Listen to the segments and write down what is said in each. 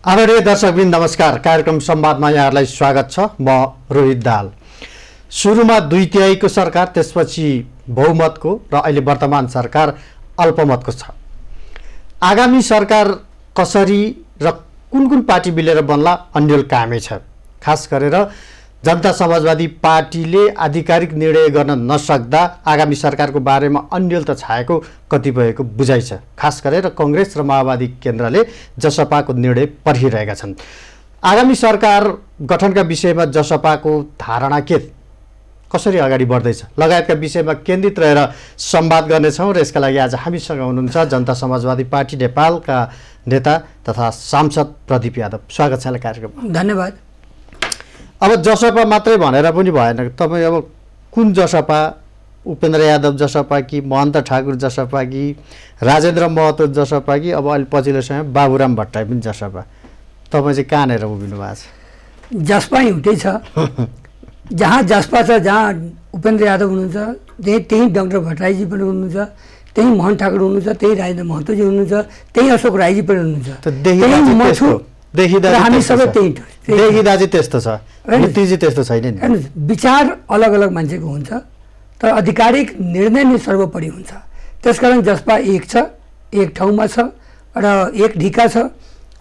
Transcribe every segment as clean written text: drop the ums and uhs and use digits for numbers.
आदरणीय दर्शकवृन्द नमस्कार। कार्यक्रम संवादमा यहाँहरूलाई स्वागत छ। म रोहित दाहाल। सुरुमा 2/3 सरकार, त्यसपछि बहुमतको र अहिले वर्तमान सरकार अल्पमतको छ। आगामी सरकार कसरी र कुन पार्टी मिलेर बन्ला अन्यल कामै छ। खास गरेर जनता समाजवादी पार्टीले आधिकारिक निर्णय गर्न नसक्दा आगामी सरकारको बारेमा अन्यल त छाएको कतिपयको बुझाइ छ। खास गरेर कांग्रेस र माओवादी केन्द्रले जसपाको निर्णय पर्खिरहेका छन्। आगामी सरकार गठनका विषयमा जसपाको धारणा के, कसरी अगाडि बढ्दैछ लगायतका विषयमा केन्द्रित रहेर संवाद गर्नेछौँ र यसका लागि आज हामीसँग हुनुहुन्छ जनता समाजवादी पार्टी नेपालका नेता तथा सांसद प्रदीप यादव। स्वागत छ कार्यक्रममा। धन्यवाद। अब जसपा मात्रै भनेर पनि भएन। तपाईँ अब कुन जसपा, उपेन्द्र यादव जसपा कि महन्त ठाकुर जसपा कि राजेन्द्र महतो जसपा कि अब अहिले पछिल्लो समय बाबुराम भट्टराई पनि जसपा, तपाईँ चाहिँ कहाँनिर उभिनु भएको छ? जसपा एउटै छ। जहाँ जसपा छ, जहाँ उपेन्द्र यादव हुनुहुन्छ त्यही डाक्टर भट्टराईजी पनि हुनुहुन्छ, त्यही मोहन ठाकुर हुनुहुन्छ, त्यही राजेन्द्र महतोजी हुनुहुन्छ, त्यही अशोक राईजी पनि हुनुहुन्छ। हामी सबै देखिँदा चाहिँ त्यस्तो छ, नीतिजी त्यस्तो छैन नि। विचार अलग अलग मान्छेको हुन्छ, तर आधिकारिक निर्णय नै सर्वोपरि हुन्छ। त्यसकारण जसपा एक छ, एक ठाउँमा छ र एक ढिका छ।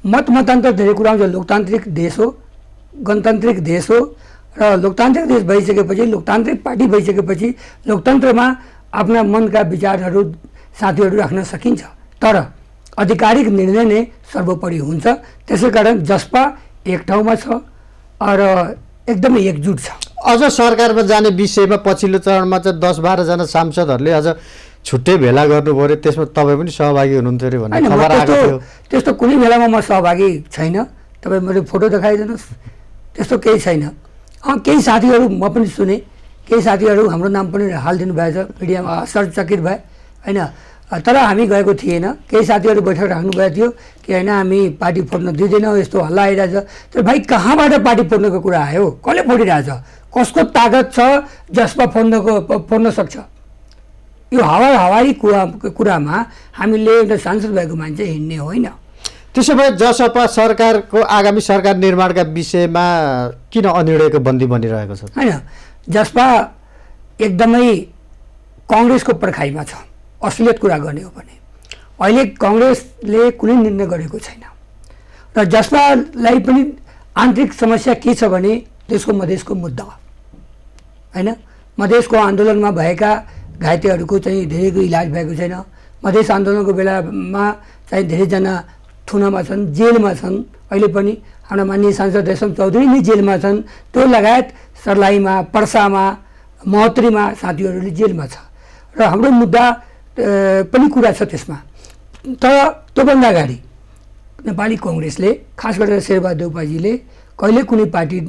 मतान्तर धेरै कुरा हुन्छ। लोकतान्त्रिक देश हो, गणतान्त्रिक देश हो र लोकतान्त्रिक देश भइसकेपछि, लोकतान्त्रिक पार्टी भइसकेपछि लोकतन्त्रमा आफ्ना मनका विचारहरू साथीहरू राख्न सकिन्छ, तर आधिकारिक निर्णय नै सर्वोपरि हुन्छ। त्यसै कारण जसपा एक ठाउँमा छ र एकदमै एकजुट छ। अझ सरकारमा जाने विषयमा पछिल्लो चरणमा चाहिँ 10-12 जना सांसदहरूले अझ छुट्टै भेला गर्नु पर्यो, त्यसमा तपाईँ पनि सहभागी हुनुहुन्थ्यो अरे भन्ने खबर आएको थियो। त्यस्तो कुनै बेलामा म सहभागी छैन। तपाईँ मैले फोटो देखाइदिनुहोस्, त्यस्तो केही छैन। केही साथीहरू म पनि सुने, केही साथीहरू हाम्रो नाम पनि हालिदिनु भएछ, मिडियामा आश्चर्यचकित भए होइन। तर हामी गएको थिएन। केही साथीहरू बैठक राख्नुभएको थियो कि होइन हामी पार्टी फोड्न दिँदैनौँ, यस्तो हल्ला आइरहेछ। तर भाइ कहाँबाट पार्टी फोड्नको कुरा आयो? कसले फोडिरहेछ? कसको तागत छ जसमा फोड्न सक्छ? यो हवाई कुरामा हामीले एउटा सांसद भएको मान्छे हिँड्ने होइन। त्यसो भए जसपा सरकारको आगामी सरकार निर्माणका विषयमा किन अनिर्णयको बन्दी बनिरहेको छ? होइन, जसपा एकदमै कांग्रेसको पर्खाइमा छ। असलियत कुरा गर्ने हो भने अहिले कांग्रेसले कुनै निर्णय गरेको छैन र जसपालाई पनि आन्तरिक समस्या के छ भने त्यसको मधेसको मुद्दा होइन। मधेसको आन्दोलनमा भएका घाइतेहरूको चाहिँ धेरैको इलाज भएको छैन। मधेस आन्दोलनको बेलामा चाहिँ धेरैजना थुनामा छन्, जेलमा छन्। अहिले पनि हाम्रा माननीय सांसद रेशम चौधरी नै जेलमा छन्। त्यो लगायत सर्लाहीमा, पर्सामा, महोत्तरीमा साथीहरूले जेलमा छ र हाम्रो मुद्दा पनि कुरा छ त्यसमा। तर त्योभन्दा अगाडि नेपाली कांग्रेसले, खास गरेर शेरबहादुर देउपाजीले कहिले कुनै पार्टी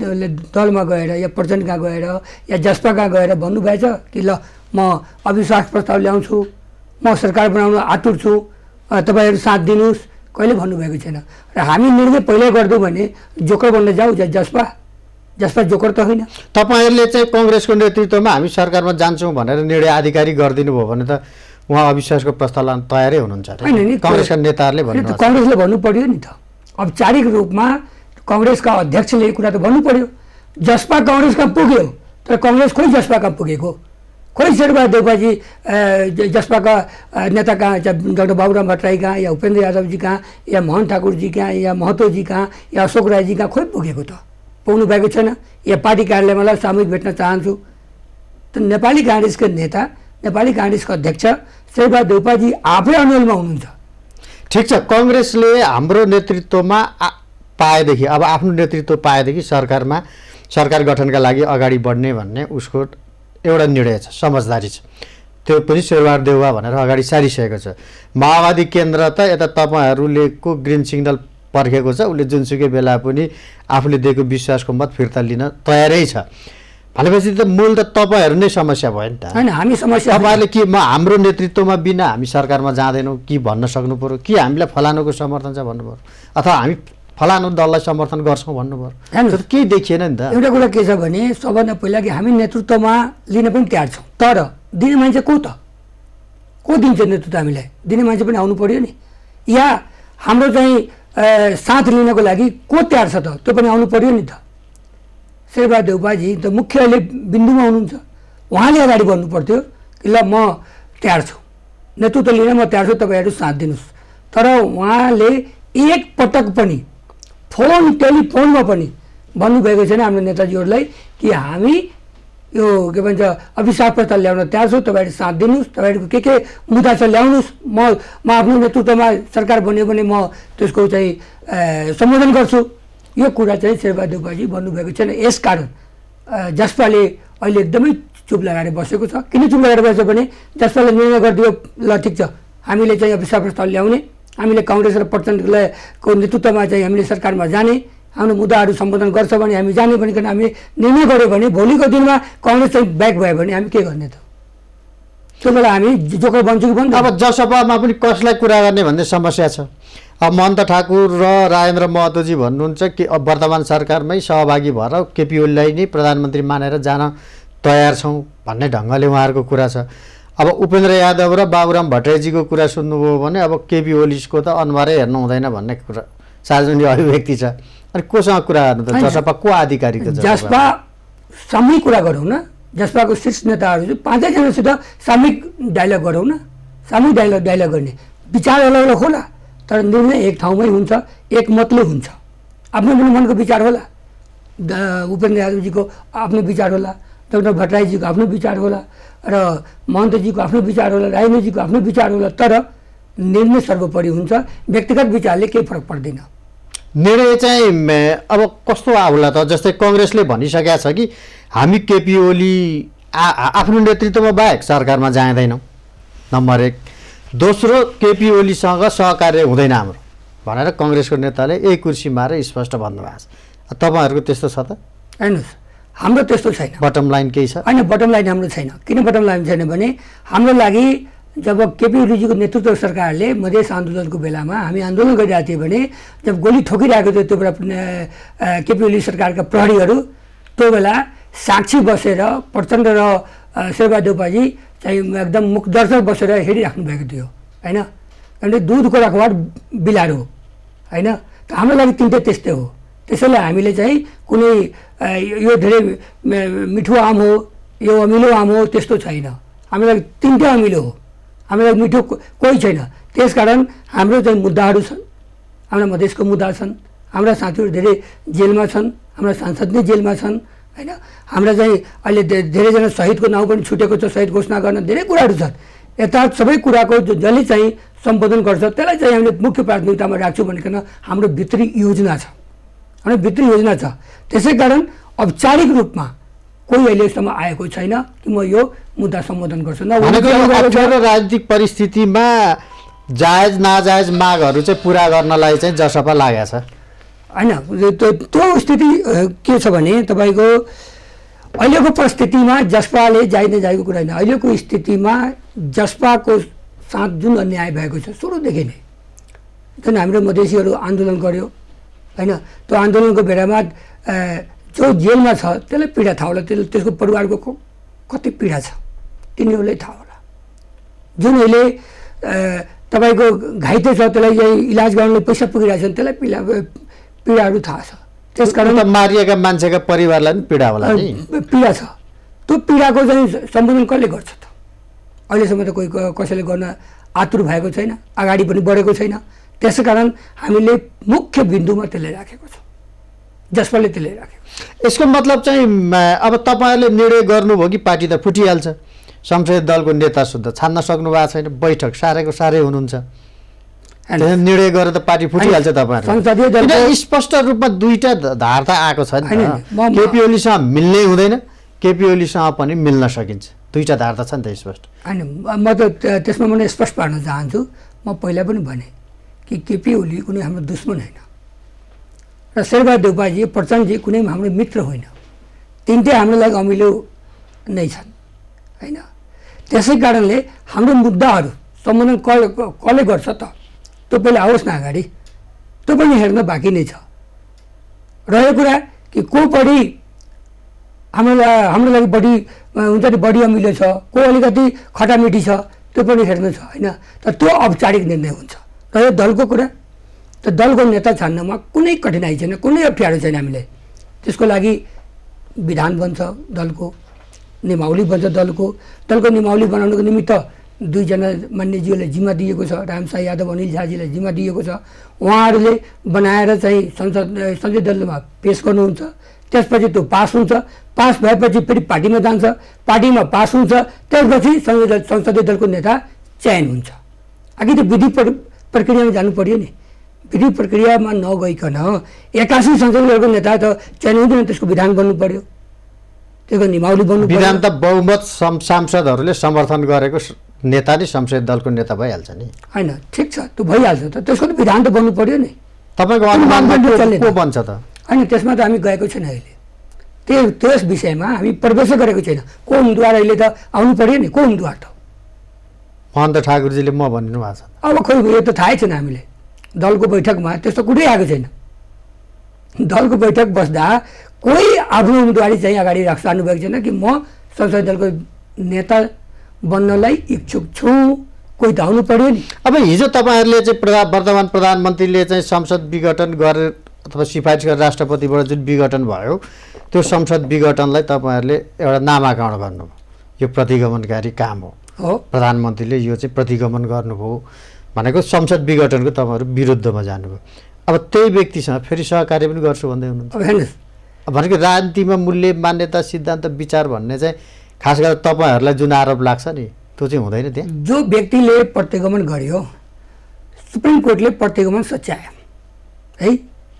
दलमा गएर या प्रचण्डका गएर या जसपाका गएर भन्नुभएछ कि ल म अविश्वास प्रस्ताव ल्याउँछु, म सरकार बनाउन आतुर छु, तपाईँहरू साथ दिनुहोस्, कहिले भन्नुभएको छैन। र हामी निर्णय पहिल्यै गरिदिउँ भने जोकर बन्न जाऊ, जसपा जोकर त होइन। तपाईँहरूले चाहिँ कांग्रेसको नेतृत्वमा हामी सरकारमा जान्छौँ भनेर निर्णय आधिकारिक गरिदिनु भयो भने त उहाँ अविश्वासको प्रस्ताव लान तयारै हुनुहुन्छ होइन नि? कांग्रेसका नेताहरूले भन्नु, कांग्रेसले भन्नु पर्यो नि त। औपचारिक रूपमा कांग्रेसका अध्यक्षले कुरा त भन्नु पर्यो। जसपा कांग्रेसका पुग्यो, तर कांग्रेस खोइ जसपाका पुगेको? खोइ शेरबहादुर देउपाजी जसपाका नेता कहाँ, डाक्टर बाबुराम भट्टराई कहाँ या उपेन्द्र यादवजी कहाँ या मोहन ठाकुरजी कहाँ या महतोजी कहाँ या अशोक राईजी कहाँ खोइ पुगेको त? पुग्नु भएको छैन। या पार्टी कार्यालयमा सामूहिक भेट्न चाहन्छु त नेपाली कांग्रेसका नेता, नेपाली कांग्रेसका अध्यक्ष शेरबहादुर देउपाजी आफै अनुहारमा हुनुहुन्छ। ठिक छ, कांग्रेसले हाम्रो नेतृत्वमा पाएदेखि, अब आफ्नो नेतृत्व पाएदेखि सरकार गठनका लागि अगाडि बढ्ने भन्ने उसको एउटा निर्णय छ, समझदारी छ। त्यो पनि शेरबहादुर देउवा भनेर अगाडि सारिसकेको छ। माओवादी केन्द्र त यता तपाईँहरूको ग्रिन सिग्नल पर्खेको छ। उसले जुनसुकै बेला पनि आफूले दिएको विश्वासको मत फिर्ता लिन तयारै छ भनेपछि त मूल त तपाईँहरू नै समस्या भयो नि त हैन। हामी समस्या तपाईँहरूले के हाम्रो नेतृत्वमा बिना हामी सरकारमा जाँदैनौँ कि भन्न सक्नु पर्यो, कि हामीलाई फलानुको समर्थन छ भन्नु पर्यो, अथवा हामी फलानु दललाई समर्थन गर्छौँ भन्नु पर्यो? केही देखिएन नि त। एउटा कुरा के छ भने सबभन्दा पहिला कि हामी नेतृत्वमा लिन पनि तयार छौँ, तर दिने मान्छे को त? को दिन्छ नेतृत्व? हामीलाई दिने मान्छे पनि आउनु पर्यो नि। या हाम्रो चाहिँ साथ लिनको लागि को तयार छ त त्यो पनि आउनु पर्यो नि त। शेरबहादुर देउपाजी त मुख्य अहिले बिन्दुमा हुनुहुन्छ, उहाँले अगाडि बढ्नु पर्थ्यो कि ल म तयार छु, नेतृत्व लिन म तयार छु, तपाईँहरू साथ दिनुहोस्। तर उहाँले एक पटक पनि टेलिफोनमा पनि भन्नुभएको छैन हाम्रो नेताजीहरूलाई कि हामी यो के भन्छ अभिशाप प्रस्ताव ल्याउन तयार छु, तपाईँहरू साथ दिनुहोस्, तपाईँहरूको के मुद्दा छ ल्याउनुहोस्, म आफ्नो नेतृत्वमा सरकार बन्यो भने म त्यसको चाहिँ सम्बोधन गर्छु। यो कुरा चाहिँ शेरबहादुर देउपाजी भन्नुभएको छैन। यसकारण जसपाले अहिले एकदमै चुप लगाएर बसेको छ। किन चुप लगाएर बसेको भने जसपाले निर्णय गरिदियो ल ठिक छ, हामीले चाहिँ अभिशाप प्रस्ताव ल्याउने, हामीले काङ्ग्रेस र प्रचण्डको नेतृत्वमा चाहिँ हामीले सरकारमा जाने, हाम्रो मुद्दाहरू सम्बोधन गर्छ भने हामी जाने भनिकन हामी निर्णय गऱ्यो भने भोलिको दिनमा काङ्ग्रेस चाहिँ ब्याक भयो भने हामी के गर्ने त? त्यो बेला हामी जोकर बन्छौँ कि बन्द? अब जसपामा पनि कसलाई कुरा गर्ने भन्ने समस्या छ। अब महन्त ठाकुर र राजेन्द्र महतोजी भन्नुहुन्छ कि अब वर्तमान सरकारमै सहभागी भएर केपी ओलीलाई नै प्रधानमन्त्री मानेर जान तयार छौँ भन्ने ढङ्गले उहाँहरूको कुरा छ। अब उपेन्द्र यादव र बाबुराम भट्टराईजीको कुरा सुन्नुभयो भने अब केपी ओलीको त अनुहारै हेर्नु हुँदैन भन्ने कुरा सार्वजनिक अभिव्यक्ति छ। अनि कोसँग कुरा गर्नु त? जसपा को आधिकारिक त? जसपा सामूहिक कुरा गरौँ न, जसपाको शीर्ष नेताहरू चाहिँ 5जनासित सामूहिक डायलग गरौँ न। सामूहिक डायलग गर्ने विचार अलग अलग होला तर निर्णय एक ठाउँमै हुन्छ, एक मतले हुन्छ। आफ्नो पनि मनको विचार होला, उपेन्द्र यादवजीको आफ्नो विचार होला, डाक्टर भट्टराईजीको आफ्नो विचार होला र महन्तजीको आफ्नो विचार होला, राजेन्द्रजीको आफ्नो विचार होला, तर निर्णय सर्वोपरि हुन्छ। व्यक्तिगत विचारले केही फरक पर्दैन। निर्णय चाहिँ अब कस्तो आउला त? जस्तै काङ्ग्रेसले भनिसकेको छ कि हामी केपी ओली आफ्नो नेतृत्वमा बाहेक सरकारमा जाँदैनौँ, नम्बर 1। दोस्रो, केपी ओलीसँग सहकार्य हुँदैन हाम्रो भनेर काङ्ग्रेसको नेताले यही कुर्सीमा आएर स्पष्ट भन्नुभएको छ। तपाईँहरूको त्यस्तो छ त? हेर्नुहोस्, हाम्रो त्यस्तो छैन। बटम लाइन केही छ? होइन, बटम लाइन हाम्रो छैन। किन बटम लाइन छैन भने हाम्रो लागि जब केपी ओलीजीको नेतृत्व सरकारले मधेस आन्दोलनको बेलामा हामी आन्दोलन गरिरहेको थियौँ भने जब गोली ठोकिरहेको थियो त्यो बेला केपी ओली सरकारका प्रहरीहरू, त्यो बेला साक्षी बसेर प्रचण्ड र शेरबहादुर देउपाजी चाहिँ एकदम मुखदर्शक बसेर हेरिराख्नु भएको थियो होइन। अनि दुधको रखवाट बिलार हो होइन। त हाम्रो लागि तिनटै त्यस्तै हो। त्यसैले हामीले चाहिँ कुनै यो धेरै मिठो आम हो, यो अमिलो आम हो त्यस्तो छैन। हाम्रो लागि तिनटै अमिलो हो, हाम्रो लागि मिठो कोही छैन। त्यसकारण हाम्रो चाहिँ मुद्दाहरू छन्, हाम्रा मधेसको मुद्दा छन्, हाम्रा साथीहरू धेरै जेलमा छन्, हाम्रा सांसद नै जेलमा छन् होइन। हाम्रा चाहिँ अहिले धेरैजना शहीदको नाउँ पनि छुटेको छ, शहीद घोषणा गर्न धेरै कुराहरू छन्। यता सबै कुराको जसले चाहिँ सम्बोधन गर्छ त्यसलाई चाहिँ हामीले मुख्य प्राथमिकतामा राख्छौँ भनिकन हाम्रो भित्री योजना छ, हाम्रो भित्री योजना छ। त्यसै कारण औपचारिक रूपमा कोही अहिलेसम्म आएको छैन कि म यो मुद्दा सम्बोधन गर्छु। अप्ठ्यारो राजनीतिक परिस्थितिमा जायज नाजायज मागहरू चाहिँ पुरा गर्नलाई चाहिँ जसपा लागेको छ होइन। त्यो स्थिति के छ भने तपाईँको अहिलेको परिस्थितिमा जसपाले जायज नजायजको कुरा होइन। अहिलेको स्थितिमा जसपाको साथ जुन अन्याय भएको छ सुरुदेखि नै, जुन हाम्रो मधेसीहरू आन्दोलन गर्यो होइन, त्यो आन्दोलनको बेलामा जो जेलमा छ त्यसलाई पीडा थाहा होला, त्यसको परिवारको कति पीडा छ तिनीहरूलाई थाहा होला। जुन अहिले तपाईँको घाइते छ त्यसलाई इलाज गर्नलाई पैसा पुगिरहेको छ त्यसलाई पीडाहरू थाहा छ। त्यसकारण मारिएका मान्छेका परिवारलाई पनि पीडा होला नि, पीडा छ। त्यो पीडाको चाहिँ सम्बोधन कसले गर्छ त? अहिलेसम्म त कोही कसैले गर्न आतुर भएको छैन, अगाडि पनि बढेको छैन। त्यसै कारण हामीले मुख्य बिन्दुमा त्यसलाई राखेको छ, जसपाले त्यसले राख्यो। यसको मतलब चाहिँ अब तपाईँहरूले निर्णय गर्नुभयो कि पार्टी त फुटिहाल्छ, संसदीय दलको नेता सुद्धा छान्न सक्नु भएको छैन, बैठक सारेको सारै हुनुहुन्छ, निर्णय गरेर त पार्टी फुटिहाल्छ। तपाईँहरू स्पष्ट रूपमा दुईटा धार त आएको छ नि, केपी ओलीसँग मिल्ने हुँदैन, केपी ओलीसँग पनि मिल्न सकिन्छ, दुईटा धार त छ नि त स्पष्ट। होइन, म त त्यसमा म स्पष्ट पार्न चाहन्छु। म पहिला पनि भने कि केपी ओली कुनै हाम्रो दुश्मन होइन र शेरबहादुर देउपाजी प्रचण्डजी कुनै हाम्रो मित्र होइन। तिनटै हाम्रो लागि अमिलो नै छन् होइन। त्यसै कारणले हाम्रो मुद्दाहरू सम्बोधन कसले गर्छ त त्यो पहिला आओस् न अगाडि, त्यो पनि हेर्न बाँकी नै छ। रह्यो कुरा कि को बढी हाम्रो लागि बढी हुन्छ नि, बढी अमिलो छ, को अलिकति खटामिठी छ, त्यो पनि हेर्नु छ होइन। तर त्यो औपचारिक निर्णय हुन्छ। रह्यो दलको कुरा, त दलको नेता छान्नमा कुनै कठिनाइ छैन, कुनै अप्ठ्यारो छैन। हामीलाई त्यसको लागि विधान बन्छ दलको, नियमावली बन्छ दलको नियमावली बनाउनको निमित्त दुईजना मान्यज्यूले जिम्मा दिएको छ, रामशाह यादव अनिल झाजीलाई जिम्मा दिएको छ। उहाँहरूले बनाएर चाहिँ संसदीय दलमा पेश गर्नुहुन्छ। त्यसपछि त्यो पास हुन्छ, पास भएपछि फेरि पार्टीमा जान्छ, पार्टीमा पास हुन्छ, त्यसपछि संसदीय दलको नेता चयन हुन्छ। आखिर त्यो विधि प्रक्रियामा जानु पर्यो नि। विधि प्रक्रियामा नगइकन 81 संसदीय दलको नेता त चयन हुँदैन, त्यसको विधान बन्नु पर्यो, त्यसको नियमावली बन्नु पर्यो। विधान त बहुमत सांसदहरूले समर्थन गरेको नेता नै संसदीय दलको नेता भइहाल्छ नि। होइन, ठिक छ, त्यो भइहाल्छ त, त्यसको त विधान त बन्नु पर्यो नि। तपाईँको अनुमानमा को बन्छ त? होइन, त्यसमा त हामी गएको छैन अहिले। त्यस विषयमा हामी प्रवेश गरेको छैन। को उम्मेदवार अहिले त आउनु पर्यो नि, को उम्मेदवार त? महन्त ठाकुरजीले म भनिनु भएको छ। अब खोइ यो त थाहै छैन हामीलाई। दलको बैठकमा त्यस्तो कुरै आएको छैन। दलको बैठक बस्दा कोही आफ्नो उम्मेदवारी चाहिँ अगाडि राख्नु भएको छैन कि म संसदीय दलको नेता बन्नलाई इच्छुक छु, कोही त आउनु पर्यो नि। अब हिजो तपाईँहरूले चाहिँ वर्तमान प्रधानमन्त्रीले चाहिँ संसद विघटन गरेर अथवा सिफारिस गरेर राष्ट्रपतिबाट जुन विघटन भयो, त्यो संसद विघटनलाई तपाईँहरूले एउटा नामाकरण गर्नुभयो। यो प्रतिगमनकारी काम हो, प्रधानमन्त्रीले यो चाहिँ प्रतिगमन गर्नुभयो भनेको संसद विघटनको तपाईँहरू विरुद्धमा जानुभयो। अब त्यही व्यक्तिसँग फेरि सहकार्य पनि गर्छु भन्दै हुनुहुन्छ। भनेको राजनीतिमा मूल्य, मान्यता, सिद्धान्त, विचार भन्ने चाहिँ खास गरेर तपाईँहरूलाई जुन आरोप लाग्छ नि, त्यो चाहिँ हुँदैन। त्यहाँ जो व्यक्तिले प्रतिगमन गर्यो, सुप्रिम कोर्टले प्रतिगमन सच्यायो है।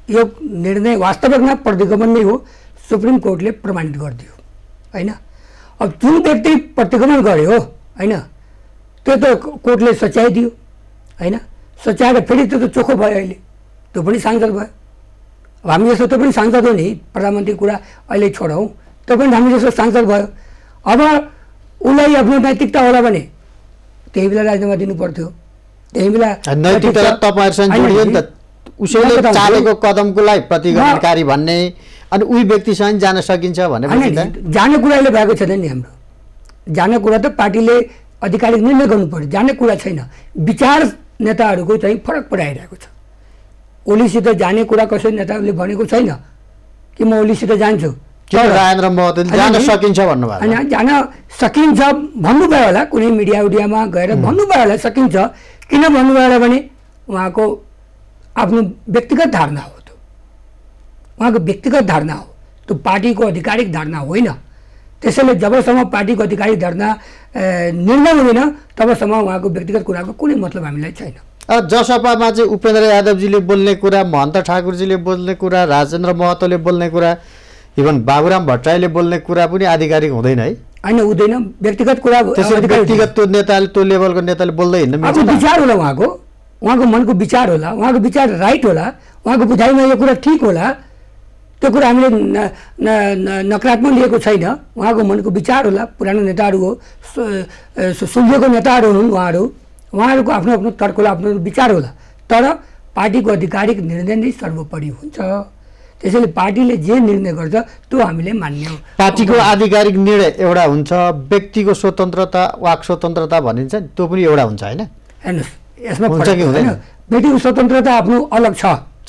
यो निर्णय वास्तवमा प्रतिगमन नै हो, सुप्रिम कोर्टले प्रमाणित गरिदियो होइन। अब जुन व्यक्ति प्रतिगमन गर्यो होइन, त्यो त कोर्टले सच्याइदियो होइन। सच्याएर फेरि त्यो त चोखो भयो, अहिले त्यो पनि सांसद भयो। अब हामी जस्तो त्यो पनि सांसद हो नि, प्रधानमन्त्री कुरा अहिले छोडौँ, त्यो पनि हामी जस्तो सांसद भयो। अब उसलाई आफ्नो नैतिकता होला भने त्यही बेला राजीनामा दिनु पर्थ्यो, त्यही बेला नैतिकता तपाईँहरूसँग जोडियो नि त। उसैले चालेको कदमको लागि प्रतिगमनकारी भन्ने अनि उही व्यक्तिसँग जान सकिन्छ भने जाने कुरा अहिले भएको छैन नि। हाम्रो जाने कुरा त पार्टीले आधिकारिक निर्णय गर्नु पर्यो, जाने कुरा छैन। विचार नेताहरूको चाहिँ फरक पराइरहेको छ। ओलीसित जाने कुरा कसै नेताहरूले भनेको छैन कि म ओलीसित जान्छु। राजेन्द्र महतोले जान सकिन्छ भन्नुभयो, होइन जान सकिन्छ भन्नुभयो होला, कुनै मिडिया उडियामा गएर भन्नुभयो होला सकिन्छ। किन भन्नुभयो होला भने उहाँको आफ्नो व्यक्तिगत धारणा हो, त्यो उहाँको व्यक्तिगत धारणा हो, त्यो पार्टीको आधिकारिक धारणा होइन। त्यसैले जबसम्म पार्टीको आधिकारिक धारणा निर्णय हुँदैन तबसम्म उहाँको व्यक्तिगत कुराको कुनै मतलब हामीलाई छैन। जसपामा चाहिँ उपेन्द्र यादवजीले बोल्ने कुरा, महन्त ठाकुरजीले बोल्ने कुरा, राजेन्द्र महतोले बोल्ने कुरा, इभन बाबुराम भट्टराईले बोल्ने कुरा पनि आधिकारिक हुँदैन है। होइन, हुँदैन, व्यक्तिगत कुरा। व्यक्तिगत त्यो नेताले, त्यो लेभलको नेताले बोल्दै हिँड्नु मिल्छ। विचार होला उहाँको मनको विचार होला, उहाँको विचार राइट होला, उहाँको बुझाइमा यो कुरा ठिक होला, त्यो कुरा हामीले नकारात्मक लिएको छैन। उहाँको मनको विचार होला। पुरानो नेताहरू हो, सुल्झेको नेताहरू हुन् उहाँहरूको आफ्नो आफ्नो तर्क होला, आफ्नो विचार होला। तर पार्टीको आधिकारिक निर्णय नै सर्वोपरि हुन्छ। त्यसैले पार्टीले जे निर्णय गर्छ त्यो हामीले मान्ने हो। पार्टीको आधिकारिक निर्णय एउटा हुन्छ, व्यक्तिको स्वतन्त्रता, वाक स्वतन्त्रता भनिन्छ नि, त्यो पनि एउटा हुन्छ होइन। हेर्नुहोस्, यसमा हुन्छ कि हुँदैन? व्यक्तिको स्वतन्त्रता आफ्नो अलग छ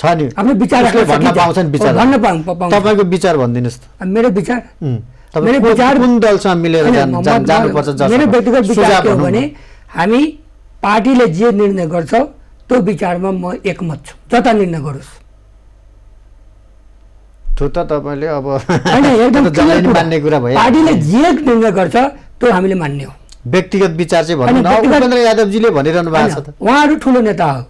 नि, आफ्नो विचार भन्न पाउँछन्। विचार भन्न पाउँछ। तपाईँको विचार भनिदिनुहोस् त। मेरो विचार कुन दलसँग मिलेर जानुपर्छ? मेरो व्यक्तिगत विचार के हो भने हामी पार्टीले जे निर्णय गर्छ त्यो विचारमा म एकमत छु, जता निर्णय गरोस्। त्यो त तपाईँले अब एकदम मान्ने कुरा भयो। पार्टीले जे निर्णय गर्छ त्यो हामीले मान्ने हो। व्यक्तिगत विचार चाहिँ भन्नु उपेन्द्र यादवजीले भनिरहनु भएको छ त। उहाँहरू ठुलो नेता हो,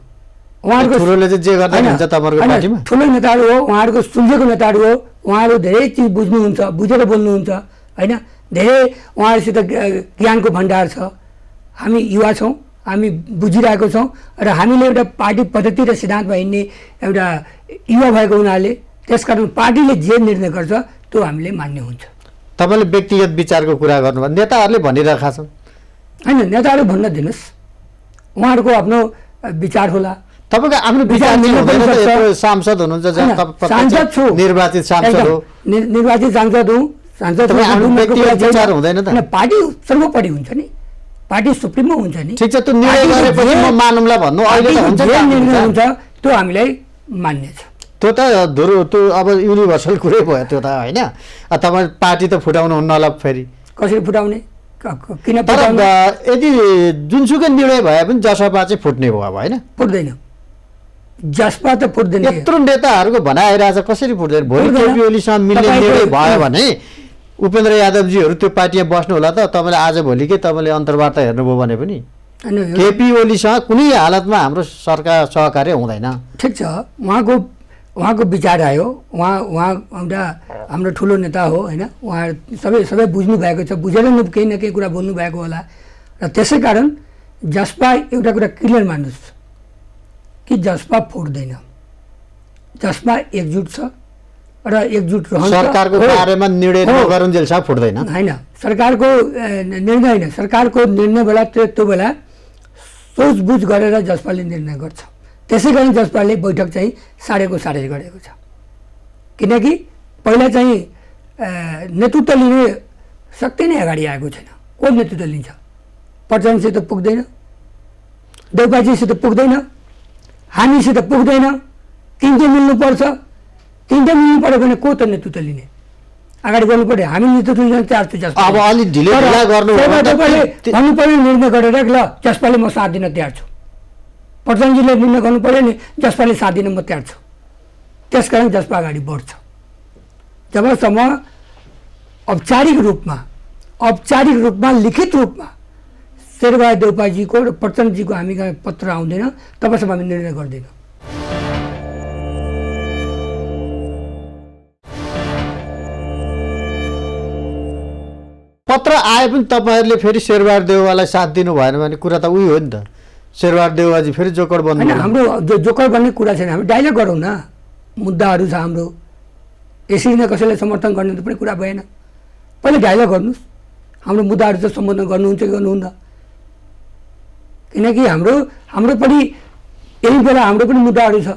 उहाँहरूको ठुलोले चाहिँ जे गर्दा हुन्छ तपाईँहरूको पार्टीमा। ठुलो नेताहरू हो, उहाँहरूको सुल्झेको नेताहरू हो, उहाँहरू धेरै चिज बुझ्नुहुन्छ, बुझेर बोल्नुहुन्छ होइन। धेरै उहाँहरूसित ज्ञानको भण्डार छ। हामी युवा छौँ, हामी बुझिरहेको छौँ र हामीले एउटा पार्टी पद्धति र सिद्धान्तमा हिँड्ने एउटा युवा भएको हुनाले त्यसकारण पार्टीले जे निर्णय गर्छ त्यो हामीले मान्य हुन्छ। तपाईँले व्यक्तिगत विचारको कुरा गर्नुभयो, नेताहरूले भनिरहेका छन्। होइन, नेताहरू भन्न दिनुहोस्, उहाँहरूको आफ्नो विचार होला। तपाईँको आफ्नो विचार सांसद हुनुहुन्छ, सांसद छु, निर्वाचित सांसद हो, निर्वाचित सांसद हुँ, सांसद विचार हुँदैन त। पार्टी सर्वोपरि हुन्छ नि, पार्टी सुप्रिमो हुन्छ नि। ठिक छ, त्यो निर्णय गरेपछि म मानौँला भन्नु, अहिले त हुन्छ निर्णय हुन्छ त्यो हामीलाई मान्य छ। त्यो त त्यो अब युनिभर्सल कुरै भयो त्यो त होइन। तपाईँ पार्टी त फुटाउनु हुन्न होला फेरि। कसरी फुटाउने, किन तर फुटाउने? यदि जुनसुकै निर्णय भए पनि जसपा चाहिँ फुट्ने भयो अब होइन? फुट्दैन, जसपा त फुट्दैन। यत्रो नेताहरूको भनाइरहेछ कसरी फुट्दैन? भोलि फुट्दैन। केपी ओलीसँग मिल्ने निर्णय भयो भने उपेन्द्र यादवजीहरू त्यो पार्टीमा बस्नु होला त? तपाईँले आजभोलि के तपाईँले अन्तर्वार्ता हेर्नुभयो भने पनि केपी ओलीसँग कुनै हालतमा हाम्रो सरकार सहकार्य हुँदैन। ठिक छ, उहाँको विचार आयो। उहाँ एउटा हाम्रो ठुलो नेता हो होइन। उहाँ सबै बुझ्नु भएको छ, बुझेर नै केही न केही कुरा बोल्नु भएको होला। र त्यसै कारण जसपा एउटा कुरा क्लियर मान्नुहोस् कि जसपा फुट्दैन। जसपा एकजुट छ र एकजुट रहन्छ। सरकारको बारेमा निर्णय नगरुन्जेलसम्म फुट्दैन होइन। सरकारको निर्णय होइन, सरकारको निर्णय बेला त्यो बेला सोचबुझ गरेर जसपाले निर्णय गर्छ। त्यसै कारण जसपाले बैठक चाहिँ साढेको साढे गरेको छ। किनकि पहिला चाहिँ नेतृत्व लिने शक्ति नै अगाडि आएको छैन। को नेतृत्व लिन्छ? प्रचण्डसित पुग्दैन, देउपाजीसित पुग्दैन, हामीसित पुग्दैन। तिनटै मिल्नुपर्छ। तिनटै मिल्नु पऱ्यो भने को त नेतृत्व लिने? अगाडि गर्नु पऱ्यो। हामी नेतृत्व लिन चाहन्छु जसपा। अब अलिक ढिलो गर्नु भन्नु पऱ्यो निर्णय गरेर ल जसपाले म साथ दिन तयार छु। प्रचण्डजीले निर्णय गर्नु पऱ्यो नि जसपाले साथ दिन म तयार छु। त्यसकारण जसपा अगाडि बढ्छ। जबसम्म औपचारिक रूपमा लिखित रूपमा शेरबहादुर देउपाजीको र प्रचण्डजीको हामी कहाँ पत्र आउँदैन तबसम्म हामी निर्णय गर्दैनौँ। पत्र आए पनि तपाईँहरूले फेरि शेरबहादुर देउवालाई साथ दिनु भएन भने कुरा त उही हो नि त। शेरबहादुर देउवाजी फेरि जोकर बन्नु। होइन, हाम्रो जोकर बन्ने कुरा छैन। हामी डाइलग गरौँ न, मुद्दाहरू छ हाम्रो। यसरी नै कसैलाई समर्थन गर्ने त पनि कुरा भएन। पहिला डाइलग गर्नुहोस्, हाम्रो मुद्दाहरू चाहिँ सम्बोधन गर्नुहुन्छ कि गर्नुहुन्न। किनकि हाम्रो पनि यही बेला हाम्रो पनि मुद्दाहरू छ।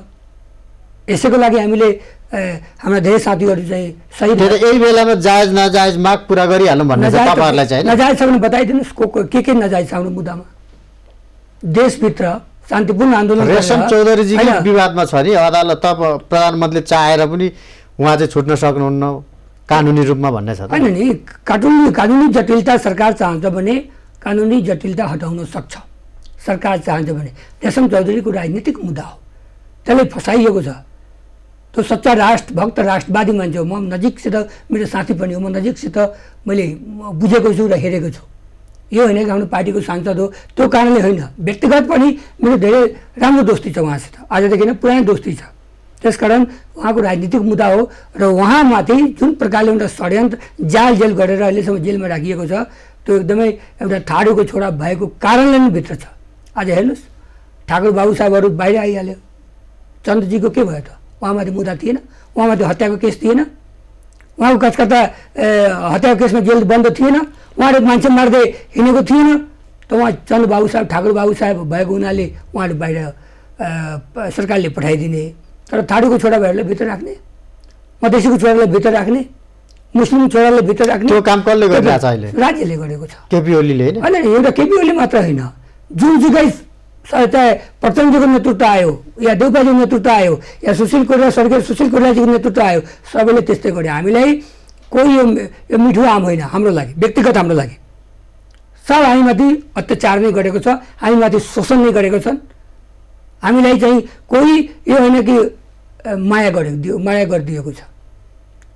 यसैको लागि हामीले हाम्रा धेरै साथीहरू चाहिँ सही यही बेलामा जायज नजायज माग पुरा गरिहाल्नु भन्ने चाहिँ तपाईँहरूलाई चाहिँ नजायज छ भने बताइदिनुहोस् के नजायज छ हाम्रो मुद्दामा। देशभित्र शान्तिपूर्ण आन्दोलन रेशम चौधरीजीको विवादमा छ नि अदालत। त प्रधानमन्त्रीले चाहेर पनि उहाँ चाहिँ छुट्न सक्नुहुन्न कानुनी रूपमा भन्ने छ। होइन नि, कानुनी जटिलता सरकार चाहन्छ भने कानुनी जटिलता हटाउन सक्छ। सरकार चाहन्छ भने रेशम चौधरीको राजनीतिक मुद्दा हो, त्यसलाई फसाइएको छ। त्यो सच्चा राष्ट्रभक्त राष्ट्रवादी मान्छे हो। म नजिकसित मेरो साथी पनि हो। म नजिकसित मैले बुझेको छु र हेरेको छु। यो होइन कि हाम्रो पार्टीको सांसद हो त्यो कारणले होइन। व्यक्तिगत पनि मेरो धेरै राम्रो दोस्ती छ उहाँसित, आजदेखि नै पुरानो दोस्ती छ। त्यसकारण उहाँको राजनीतिक मुद्दा हो र उहाँमाथि जुन प्रकारले एउटा षड्यन्त्र जेल गरेर अहिलेसम्म जेलमा राखिएको छ त्यो एकदमै एउटा ठाडोको छोरा भएको कारणले नै भित्र छ। आज हेर्नुहोस्, ठाकुर बाबु साहबहरू बाहिर आइहाल्यो। चन्द्रजीको के भयो त? उहाँमाथि मुद्दा थिएन, उहाँमाथि हत्याको केस थिएन, उहाँको कचकता हत्याको केसमा जेल बन्द थिएन, उहाँले मान्छे मार्दै हिँडेको थिएन। त उहाँ चन्द्रबाबु साहब ठाकुर बाबु साहब भएको हुनाले उहाँले बाहिर सरकारले पठाइदिने। तर ठाडोको छोराहरूलाई भित्र राख्ने, मधेसीको छोरालाई भित्र राख्ने, मुस्लिम छोरालाई भित्र राख्ने त्यो काम कसले गरिरहेछ अहिले? राज्यले गरेको छ। केपी ओलीले होइन? एउटा केपी ओली मात्र होइन, जुनसुकै चाहे प्रचण्डजीको नेतृत्व आयो या देउपाजीको नेतृत्व आयो या सुशील कोइराला स्वर्गीय सुशील कोइरालाजीको नेतृत्व आयो, सबैले त्यस्तै गर्यो। हामीलाई कोही यो मिठो आम होइन हाम्रो लागि, व्यक्तिगत हाम्रो लागि। सब हामीमाथि अत्याचार नै गरेको छ, हामीमाथि शोषण नै गरेको छन्। हामीलाई चाहिँ कोही यो होइन कि माया गरिदिएको छ।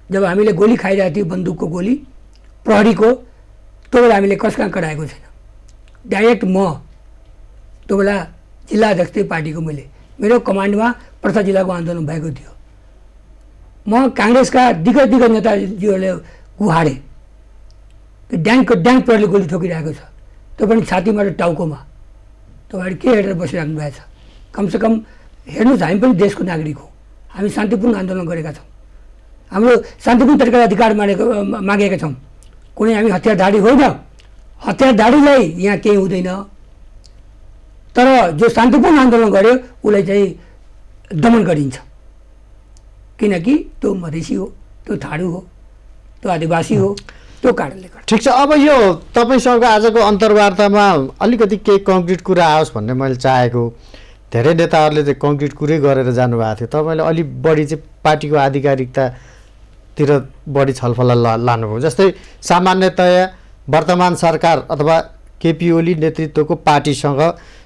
जब हामीले गोली खाइरहेको थियौँ, बन्दुकको गोली प्रहरीको, त्यो बेला हामीले कसका कराएको छैन। डाइरेक्ट म त्यो बेला जिल्ला अध्यक्ष पार्टीको मेरो कमान्डमा पर्सा जिल्लाको आन्दोलन भएको थियो। म काङ्ग्रेसका दिग्गज नेताजीहरूले गुहारे ड्याङ प्रहरीले गोली ठोकिरहेको छ, त्यो पनि छातीमा र टाउकोमा। तपाईँहरू के हेरेर बसिराख्नु भएको छ? कमसेकम हेर्नुहोस्, हामी पनि देशको नागरिक हौँ। हामी शान्तिपूर्ण आन्दोलन गरेका छौँ, हाम्रो शान्तिपूर्ण तरिकाले अधिकार मागेका छौँ। कुनै हामी हतियारधारी होइन। हतियारधारीलाई यहाँ केही हुँदैन, तर जो शान्तिपूर्ण आन्दोलन गर्यो उसलाई चाहिँ दमन गरिन्छ। किनकि त्यो मधेसी हो, त्यो ठाडो हो, त्यो आदिवासी हो, त्यो कारणले गर्दा। ठिक छ, अब यो तपाईँसँग आजको अन्तर्वार्तामा अलिकति केही कङ्क्रिट कुरा आओस् भन्ने मैले चाहेको। धेरै नेताहरूले चाहिँ कङ्क्रिट कुरै गरेर जानुभएको थियो। तपाईँले अलिक बढी चाहिँ पार्टीको आधिकारिकतातिर बढी छलफल लानुभयो। जस्तै सामान्यतया वर्तमान सरकार अथवा केपी ओली नेतृत्वको पार्टीसँग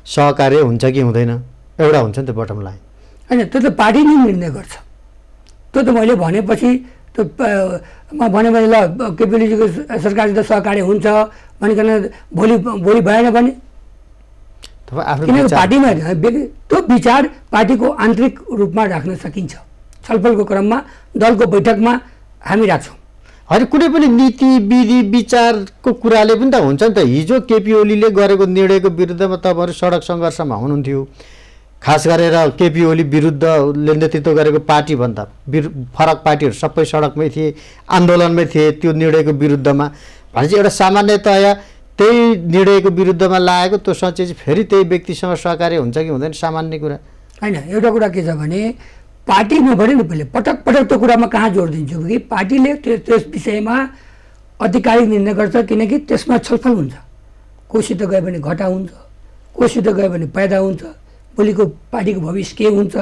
सहकार्य हुन्छ कि हुँदैन, एउटा हुन्छ नि त बटम लाइन। होइन, त्यो त पार्टी नै निर्णय गर्छ। त्यो त मैले भनेपछि त्यो म भने ल केपी ओलीजीको सरकारसित सहकार्य हुन्छ भनिकन भोलि भएन भने किनकि पार्टीमा त्यो विचार पार्टीको आन्तरिक रूपमा राख्न सकिन्छ। छलफलको क्रममा दलको बैठकमा हामी राख्छौँ। होइन, कुनै पनि नीति विधि विचारको कुराले पनि त हुन्छ नि त। हिजो केपी ओलीले गरेको निर्णयको विरुद्धमा तपाईँहरू सडक सङ्घर्षमा हुनुहुन्थ्यो। खास गरेर केपी ओली विरुद्धले नेतृत्व गरेको पार्टीभन्दा फरक पार्टीहरू सबै सडकमै थिए, आन्दोलनमै थिए त्यो निर्णयको विरुद्धमा। भनेपछि एउटा सामान्यतया त्यही निर्णयको विरुद्धमा लागेको त्यो सोचेपछि फेरि त्यही व्यक्तिसँग सहकार्य हुन्छ कि हुँदैन, सामान्य कुरा होइन। एउटा कुरा के छ भने पार्टीमा भने नि पहिले पटक पटक त्यो कुरामा कहाँ जोड दिन्छु कि पार्टीले त्यस विषयमा आधिकारिक निर्णय गर्छ, किनकि त्यसमा छलफल हुन्छ। कोसित गयो भने घटा हुन्छ, कोसित गयो भने फाइदा हुन्छ, भोलिको पार्टीको भविष्य के हुन्छ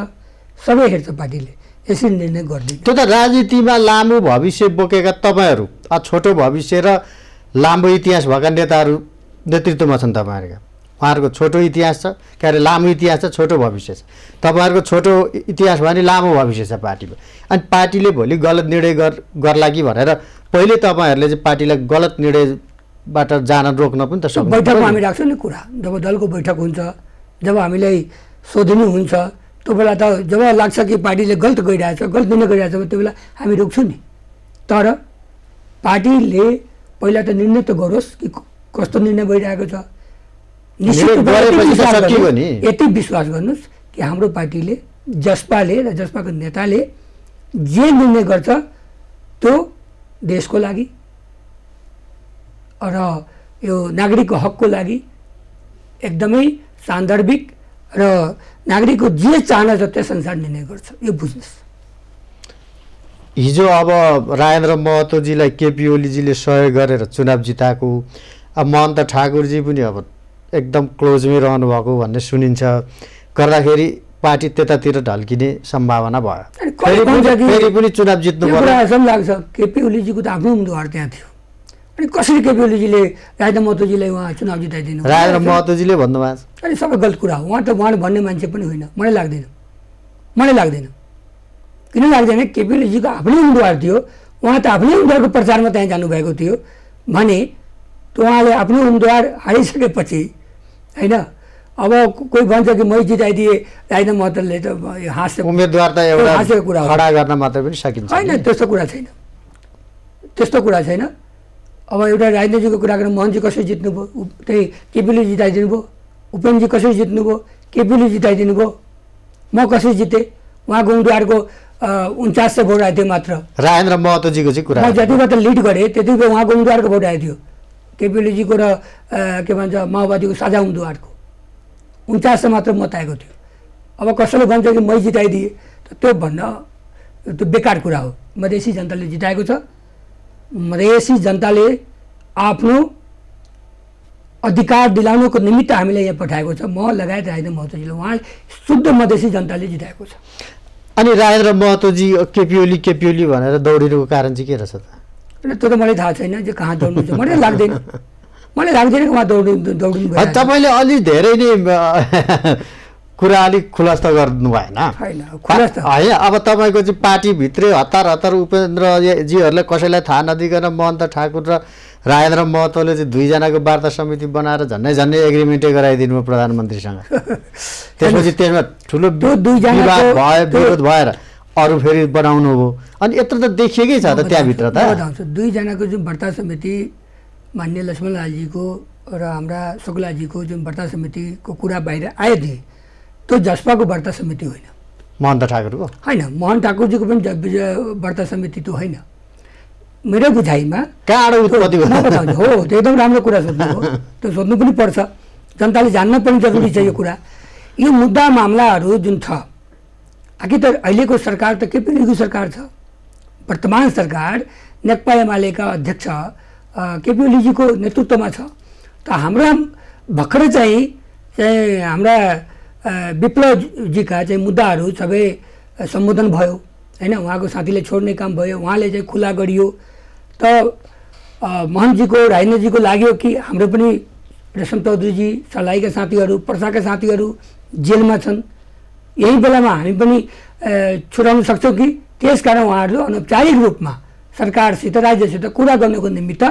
सबै हेर्छ पार्टीले, यसरी निर्णय गरिदिन्छ। त्यो त राजनीतिमा लामो भविष्य बोकेका तपाईँहरू, छोटो भविष्य र लामो इतिहास भएका नेताहरू नेतृत्वमा छन् तपाईँहरूका। उहाँहरूको छोटो इतिहास छ, के अरे लामो इतिहास छ, छोटो भविष्य छ। तपाईँहरूको छोटो इतिहास भयो भने लामो भविष्य छ पार्टीमा। अनि पार्टीले भोलि गलत निर्णय गर्ला कि भनेर पहिले तपाईँहरूले चाहिँ पार्टीलाई गलत निर्णयबाट जान रोक्न पनि त सक्छ। बैठकमा हामी राख्छौँ नि कुरा, जब दलको बैठक हुन्छ, जब हामीलाई सोधिनु हुन्छ, त्यो बेला त जब लाग्छ कि पार्टीले गलत गइरहेछ, गलत निर्णय गरिरहेछ त्यो बेला हामी रोक्छौँ नि। तर पार्टीले पहिला त निर्णय त गरोस् कि कस्तो निर्णय भइरहेको छ। यति विश्वास गर्नुहोस् कि हाम्रो पार्टीले जसपाले र जसपाको नेताले जे निर्णय गर्छ त्यो देशको लागि र यो नागरिकको हकको लागि एकदमै सान्दर्भिक र नागरिकको जे चाहना छ त्यसअनुसार निर्णय गर्छ, यो बुझ्नुहोस्। हिजो अब राजेन्द्र महतोजीलाई केपी ओलीजीले सहयोग गरेर चुनाव जिताएको, अब महन्त ठाकुरजी पनि अब एकदम क्लोजमै रहनुभएको भन्ने सुनिन्छ, गर्दाखेरि पार्टी त्यतातिर ढल्किने सम्भावना भयो। फेरि पनि चुनाव जित्नु पर्यो। जस्तो लाग्छ केपी ओलीजीको त आफ्नो उम्मेदवार त्यहाँ थियो, अनि कसरी केपी ओलीजीले राजेन्द्र महतोजीलाई उहाँ चुनाव जिताइदिनु? राजेन्द्र महतोजीले भन्नुभएको छ। अनि सबै गलत कुरा हो। उहाँले भन्ने मान्छे पनि होइन, मलाई लाग्दैन। किन लाग्दैन? केपी ओलीजीको आफ्नै उम्मेदवार थियो, उहाँ त आफ्नै उम्मेदवारको प्रचारमा त्यहाँ जानुभएको थियो भने त उहाँले आफ्नो उम्मेदवार हारिसकेपछि होइन, अब कोही भन्छ कि मै जिताइदिए राजेन्द्र महतोले त हाँस्यो। उम्मेदवार त एउटा हाँसेको कुरा हो, खडा गर्न मात्रै पनि सकिन्छ होइन। त्यस्तो कुरा छैन। अब एउटा राजेन्द्रजीको कुरा गरेर मोहनजी कसरी जित्नुभयो, त्यही केपी ओली जिताइदिनु भयो। उपेन्द्रजी कसरी जित्नुभयो, केपी ओली जिताइदिनु भयो। म कसरी जितेँ, उहाँको उम्मेदवारको 4900 भोट आएको थियो मात्र। राजेन्द्र महतोजीको चाहिँ कुरा, म जतिबाट लिड गरेँ त्यतिको उहाँको उम्मेदवारको भोट आएको थियो, केपी ओलीजीको र के भन्छ माओवादीको साझा उम्मेदवारको 4900 मात्र मत आएको थियो। अब कसैले भन्छ कि मै जिताइदिएँ, त्यो भन्न त्यो बेकार कुरा हो। मधेसी जनताले जिताएको छ। मधेसी जनताले आफ्नो अधिकार दिलाउनको निमित्त हामीलाई यहाँ पठाएको छ। म लगायत राजेन्द्र महतोजीले, उहाँ शुद्ध मधेसी जनताले जिताएको छ। अनि राजेन्द्र महतोजी केपी ओली भनेर दौडिनुको कारण चाहिँ के रहेछ त? त्यो त मलाई थाहा छैन जे कहाँ दौड्नु छ, मलाई लाग्दैन कि उहाँ दौड्नु भयो। तपाईँले अलि धेरै नै कुरा अलिक खुलासा गर्नु भएन होइन? खुलासा होइन। अब तपाईँको चाहिँ पार्टीभित्रै हतार जीहरूलाई कसैलाई थाहा नदिकन महन्त ठाकुर र राजेन्द्र महतोले चाहिँ दुईजनाको वार्ता समिति बनाएर झन्डै एग्रिमेन्टै गराइदिनु भयो प्रधानमन्त्रीसँग। त्यसपछि त्यसमा ठुलो विरोध भएर अरू फेरि बनाउनु हो। अनि यत्रो त देखिएकै छ त त्यहाँभित्र त। दुईजनाको जुन वार्ता समिति मान्य लक्ष्मणलालजीको र हाम्रा शुक्लाजीको जुन वार्ता समितिको कुरा बाहिर आयो थिए, त्यो जसपाको वार्ता समिति होइन, महन्त ठाकुरको होइन। मोहन ठाकुरजीको पनि वार्ता समिति त्यो होइन। मेरो बुझाइमा कहाँबाट उत्पत्ति हो, त्यो एकदम राम्रो कुरा सोध्नु हो। त्यो सोध्नु पनि पर्छ, जनताले जान्न पनि जरुरी छ यो कुरा। यो मुद्दा मामलाहरू जुन छ, आखिर त अहिलेको सरकार त केपी ओलीको सरकार छ। वर्तमान सरकार नेकपा एमालेका अध्यक्ष केपी ओलीजीको नेतृत्वमा छ। त हाम्रा भर्खरै चाहिँ हाम्रा विप्लवजीका चाहिँ मुद्दाहरू सबै सम्बोधन भयो हैन, उहाँको साथीले छोड्ने काम भयो, उहाँले चाहिँ खुला गरियो। त महन्तजीको राजेन्द्रजीको लाग्यो कि हाम्रो पनि रेशम चौधरीजी, सलाईका साथीहरू, पर्साका साथीहरू जेलमा छन्, यही बेलामा हामी पनि छुटाउन सक्छौँ कि, त्यसकारण उहाँहरू अनौपचारिक रूपमा सरकारसित राज्यसित कुरा गर्नको निमित्त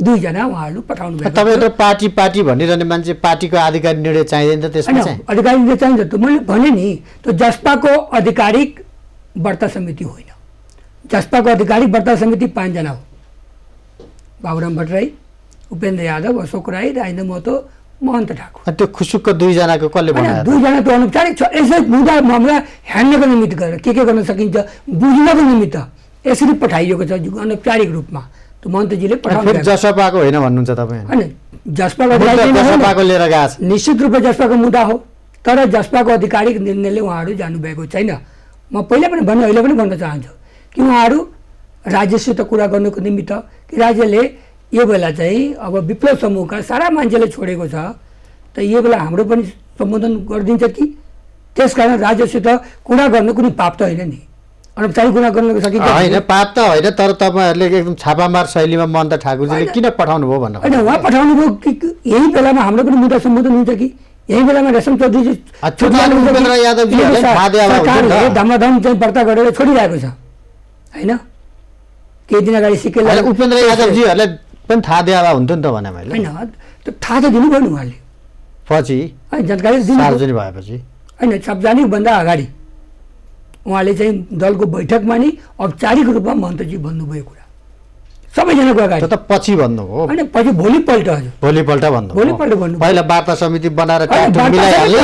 2 जना उहाँहरू पठाउनु भएको। तपाईहरु पार्टी पार्टी भनिरहने मान्छे पार्टीको आधिकारिक निर्णय चाहिँदैन त त्यसमा चाहिँ? आधिकारिक निर्णय चाहिन्छ त, मैले भने नि, त्यो जसपाको आधिकारिक वार्ता समिति होइन। जसपाको आधिकारिक वार्ता समिति 5 जना हो, बाबुराम भट्टराई, उपेन्द्र यादव, अशोक राई, राजेन्द्र महतो, महन्त ठाकुर। त्यो खुसुक्क 2 जनाको कसले बनायो? 2 जना त अनौपचारिक छ, यसै मुद्दा मामला ह्यान्डलको निमित्त गरेर के गर्न सकिन्छ बुझ्नको निमित्त यसरी पठाइएको छ अनौपचारिक रूपमा। त महन्तजीले पठाउनु जसपाको होइन भन्नुहुन्छ तपाईँ? हैन, जसपाको लिएर गएको छ, निश्चित रूपमा जसपाको मुद्दा हो, तर जसपाको आधिकारिक निर्णयले उहाँहरू जानुभएको छैन। म पहिला पनि भने, अहिले पनि भन्न चाहन्छु कि उहाँहरू राज्यसित कुरा गर्नुको निमित्त, कि राज्यले यो बेला चाहिँ अब विप्लव समूहका सारा मान्छेले छोडेको छ, त यो बेला हाम्रो पनि सम्बोधन गरिदिन्छ कि, त्यसकारण राज्यसित कुरा गर्नु कुनै पाप त होइन नि, अनौपचारिक कुरा गर्न सकिन्छ होइन? पाप त होइन, तर तपाईँहरूले एकदम छापामार शैलीमा महन्त ठाकुरजीले किन पठाउनु भयो भन्नु होइन? उहाँ पठाउनु भयो कि यही बेलामा हाम्रो पनि मुद्दा सम्बोधन हुन्छ कि, यही बेलामा रेशम चौधरीजी धमाधम चाहिँ वार्ता गरेर छोडिरहेको छ होइन? केही दिन अगाडि सिक्किम उपेन्द्र यादवजीहरूलाई पनि थाहा दिए हुन्थ्यो नि त भने मैले। होइन, त्यो थाहा त दिनुभयो नि उहाँले, पछि जानकारी सार्वजनिक भएपछि होइन, सार्वजनिक भन्दा अगाडि उहाँले चाहिँ दलको बैठकमा नि औपचारिक रूपमा महन्तजी भन्नुभयो कुरा सबैजनाको अगाडि। त पछि भन्नुभयो होइन, पछि भोलिपल्ट हजुर भोलिपल्ट भन्नुभयो, भन्नु पहिला वार्ता समिति बनाएर मिलाइहाल्यो